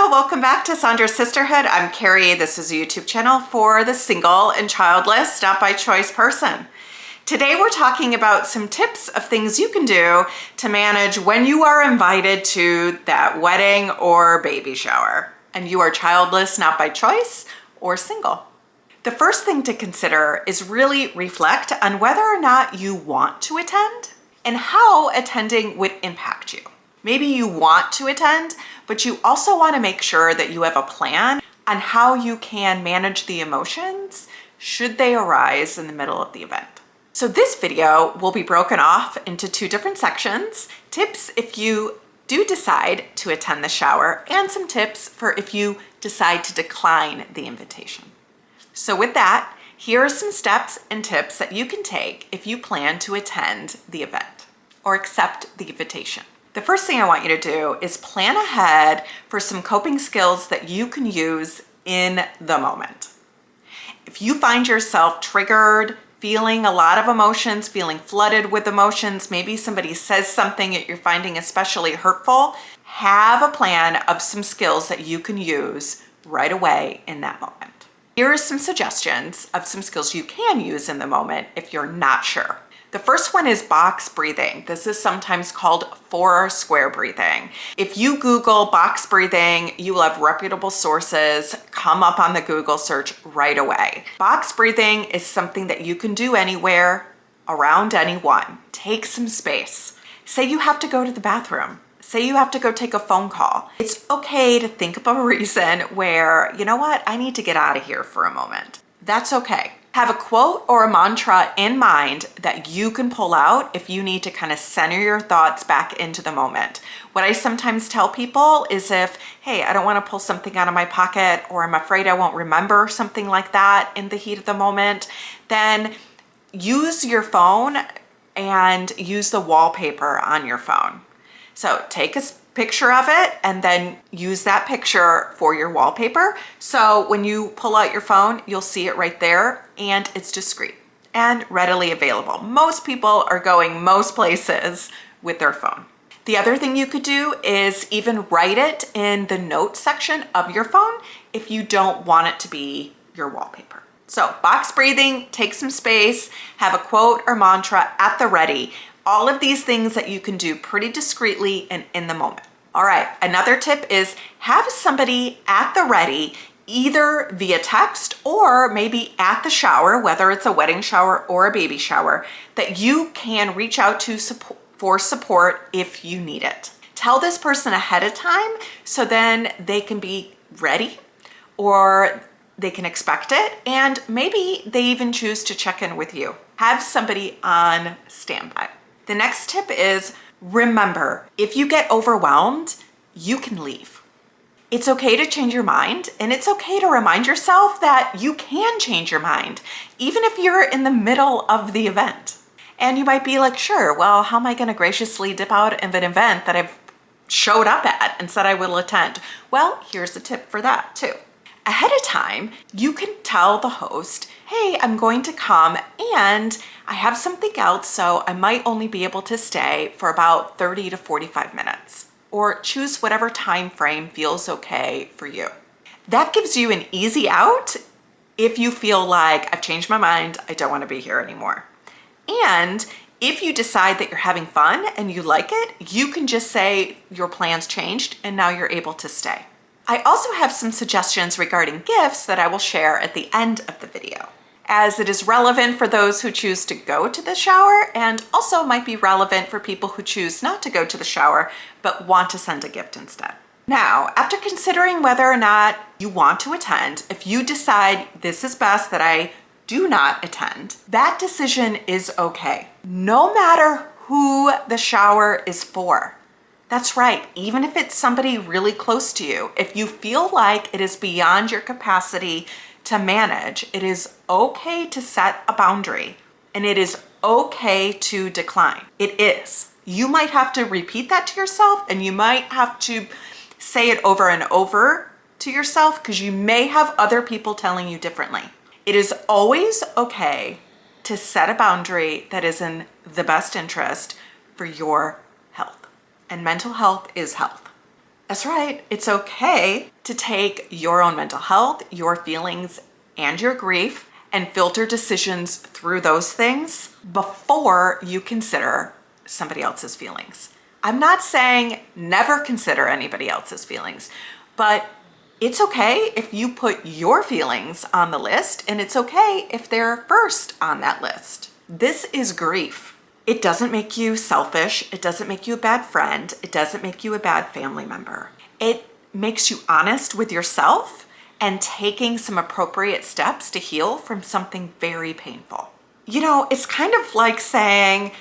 Hello, welcome back to Sandra's Sisterhood. I'm Carrie. This is a YouTube channel for the single and childless, not by choice person. Today we're talking about some tips of things you can do to manage when you are invited to that wedding or baby shower and you are childless, not by choice, or single. The first thing to consider is really reflect on whether or not you want to attend and how attending would impact you. Maybe you want to attend, but you also want to make sure that you have a plan on how you can manage the emotions should they arise in the middle of the event. So this video will be broken off into two different sections: tips if you do decide to attend the shower, and some tips for if you decide to decline the invitation. So with that, here are some steps and tips that you can take if you plan to attend the event or accept the invitation. The first thing I want you to do is plan ahead for some coping skills that you can use in the moment. If you find yourself triggered, feeling a lot of emotions, feeling flooded with emotions, maybe somebody says something that you're finding especially hurtful, have a plan of some skills that you can use right away in that moment. Here are some suggestions of some skills you can use in the moment if you're not sure. The first one is box breathing. This is sometimes called four square breathing. If you Google box breathing, you will have reputable sources come up on the Google search right away. Box breathing is something that you can do anywhere, around anyone. Take some space. Say you have to go to the bathroom. Say you have to go take a phone call. It's okay to think of a reason where, you know what, I need to get out of here for a moment. That's okay. Have a quote or a mantra in mind that you can pull out if you need to kind of center your thoughts back into the moment. What I sometimes tell people is hey, I don't want to pull something out of my pocket, or I'm afraid I won't remember something like that in the heat of the moment, then use your phone and use the wallpaper on your phone. So take a picture of it and then use that picture for your wallpaper. So when you pull out your phone, you'll see it right there, and it's discreet and readily available. Most people are going most places with their phone. The other thing you could do is even write it in the notes section of your phone if you don't want it to be your wallpaper. So box breathing, take some space, have a quote or mantra at the ready. All of these things that you can do pretty discreetly and in the moment. All right, another tip is have somebody at the ready, either via text or maybe at the shower, whether it's a wedding shower or a baby shower, that you can reach out to for support if you need it. Tell this person ahead of time so then they can be ready, or they can expect it, and maybe they even choose to check in with you. Have somebody on standby. The next tip is remember, if you get overwhelmed, you can leave. It's okay to change your mind, and it's okay to remind yourself that you can change your mind, even if you're in the middle of the event. And you might be like, sure, well, how am I gonna graciously dip out of an event that I've showed up at and said I will attend? Well, here's a tip for that too. Ahead of time, you can tell the host, hey, I'm going to come and I have something else, so I might only be able to stay for about 30 to 45 minutes. Or choose whatever time frame feels okay for you. That gives you an easy out if you feel like I've changed my mind, I don't want to be here anymore. And if you decide that you're having fun and you like it, you can just say your plans changed and now you're able to stay. I also have some suggestions regarding gifts that I will share at the end of the video, as it is relevant for those who choose to go to the shower and also might be relevant for people who choose not to go to the shower but want to send a gift instead. Now, after considering whether or not you want to attend, if you decide this is best that I do not attend, that decision is okay, no matter who the shower is for. That's right, even if it's somebody really close to you, if you feel like it is beyond your capacity to manage, it is okay to set a boundary, and it is okay to decline. It is. You might have to repeat that to yourself, and you might have to say it over and over to yourself because you may have other people telling you differently. It is always okay to set a boundary that is in the best interest for your health. And mental health is health. That's right. It's okay to take your own mental health, your feelings, and your grief and filter decisions through those things before you consider somebody else's feelings. I'm not saying never consider anybody else's feelings, but it's okay if you put your feelings on the list, and it's okay if they're first on that list. This is grief. It doesn't make you selfish. It doesn't make you a bad friend. It doesn't make you a bad family member. It makes you honest with yourself and taking some appropriate steps to heal from something very painful. You know, it's kind of like saying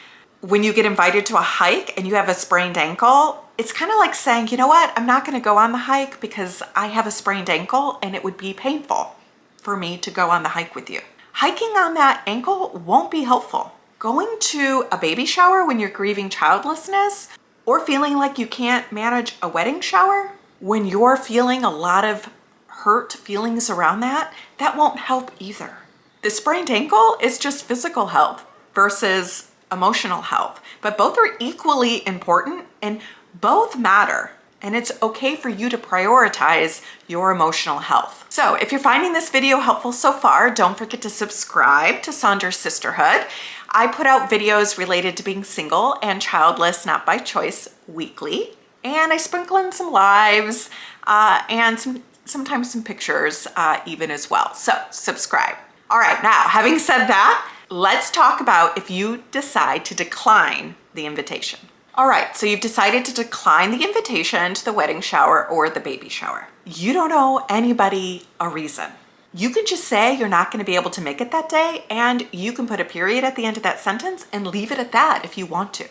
when you get invited to a hike and you have a sprained ankle, it's kind of like saying, you know what, I'm not going to go on the hike because I have a sprained ankle and it would be painful for me to go on the hike with you. Hiking on that ankle won't be helpful. Going to a baby shower when you're grieving childlessness, or feeling like you can't manage a wedding shower, when you're feeling a lot of hurt feelings around that, that won't help either. The sprained ankle is just physical health versus emotional health, but both are equally important and both matter. And it's okay for you to prioritize your emotional health. So if you're finding this video helpful so far, don't forget to subscribe to Saunders Sisterhood. I put out videos related to being single and childless, not by choice, weekly. And I sprinkle in some lives and sometimes some pictures even as well. So subscribe. All right, now having said that, let's talk about if you decide to decline the invitation. All right, so you've decided to decline the invitation to the wedding shower or the baby shower. You don't owe anybody a reason. You can just say you're not going to be able to make it that day, and you can put a period at the end of that sentence and leave it at that if you want to.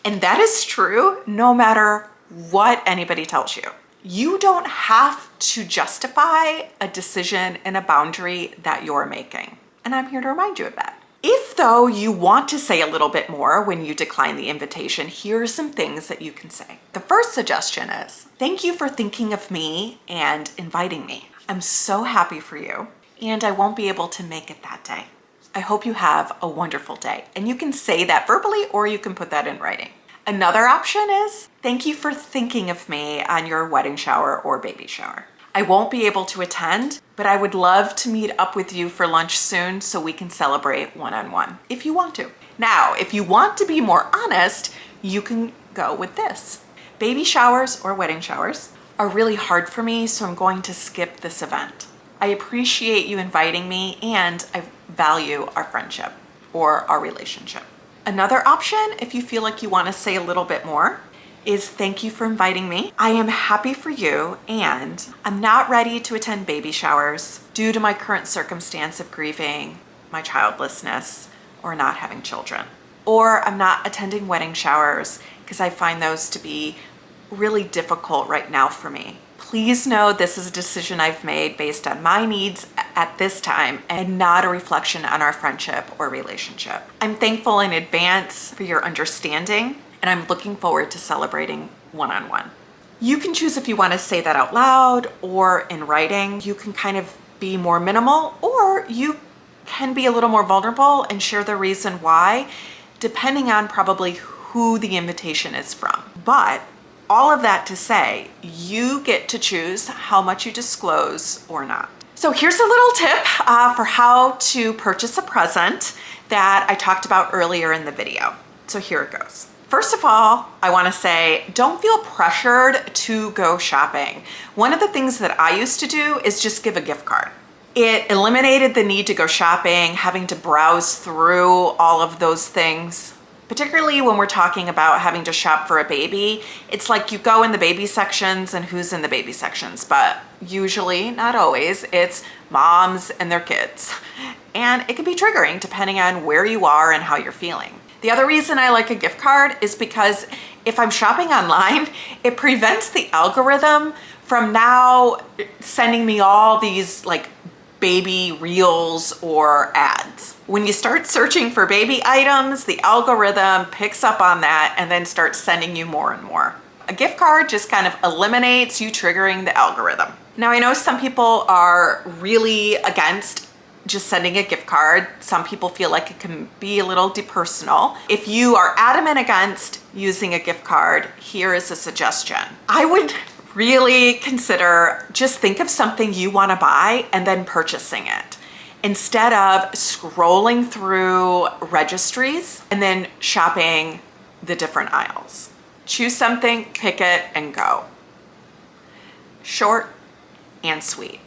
And that is true no matter what anybody tells you. You don't have to justify a decision and a boundary that you're making. And I'm here to remind you of that. If though you want to say a little bit more when you decline the invitation, here are some things that you can say. The first suggestion is, thank you for thinking of me and inviting me. I'm so happy for you, and I won't be able to make it that day. I hope you have a wonderful day. And you can say that verbally, or you can put that in writing. Another option is, thank you for thinking of me on your wedding shower or baby shower. I won't be able to attend, but I would love to meet up with you for lunch soon so we can celebrate one-on-one if you want to. Now, if you want to be more honest, you can go with this. Baby showers or wedding showers are really hard for me, so I'm going to skip this event. I appreciate you inviting me, and I value our friendship or our relationship. Another option, if you feel like you want to say a little bit more, is thank you for inviting me. I am happy for you, and I'm not ready to attend baby showers due to my current circumstance of grieving my childlessness or not having children. Or I'm not attending wedding showers because I find those to be really difficult right now for me. Please know this is a decision I've made based on my needs at this time and not a reflection on our friendship or relationship. I'm thankful in advance for your understanding, and I'm looking forward to celebrating one-on-one. You can choose if you want to say that out loud or in writing. You can kind of be more minimal, or you can be a little more vulnerable and share the reason why, depending on probably who the invitation is from. But all of that to say, you get to choose how much you disclose or not. So here's a little tip for how to purchase a present that I talked about earlier in the video. So here it goes. First of all, I want to say, don't feel pressured to go shopping. One of the things that I used to do is just give a gift card. It eliminated the need to go shopping, having to browse through all of those things. Particularly when we're talking about having to shop for a baby, it's like you go in the baby sections and who's in the baby sections, but usually, not always, it's moms and their kids. And it can be triggering depending on where you are and how you're feeling. The other reason I like a gift card is because if I'm shopping online, it prevents the algorithm from now sending me all these like baby reels or ads. When you start searching for baby items, the algorithm picks up on that and then starts sending you more and more. A gift card just kind of eliminates you triggering the algorithm. Now, I know some people are really against just sending a gift card. Some people feel like it can be a little depersonal. If you are adamant against using a gift card, here is a suggestion. I would really consider, just think of something you want to buy and then purchasing it, instead of scrolling through registries and then shopping the different aisles. Choose something, pick it, and go. Short and sweet.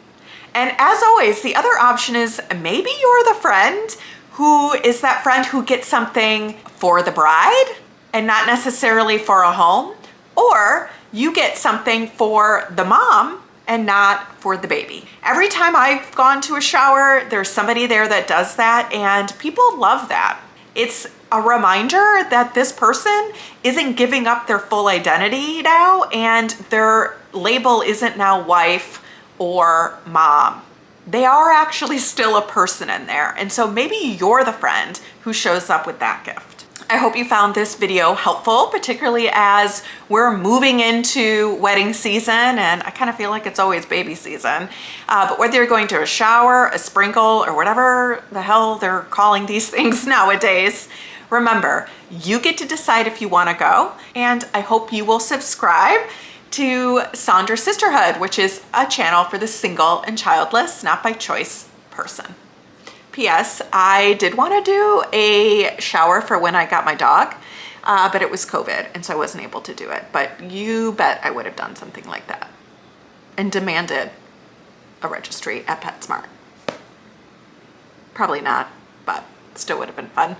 And as always, the other option is maybe you're the friend who is that friend who gets something for the bride and not necessarily for a home, or you get something for the mom and not for the baby. Every time I've gone to a shower, there's somebody there that does that, and people love that. It's a reminder that this person isn't giving up their full identity now, and their label isn't now wife or mom. They are actually still a person in there. And so maybe you're the friend who shows up with that gift. I hope you found this video helpful, particularly as we're moving into wedding season, and I kind of feel like it's always baby season. But whether you're going to a shower, a sprinkle, or whatever the hell they're calling these things nowadays, remember, you get to decide if you want to go, and I hope you will subscribe to Sandra Sisterhood, which is a channel for the single and childless, not by choice person. P.S. I did want to do a shower for when I got my dog, but it was COVID, and so I wasn't able to do it. But you bet I would have done something like that and demanded a registry at PetSmart. Probably not, but still would have been fun.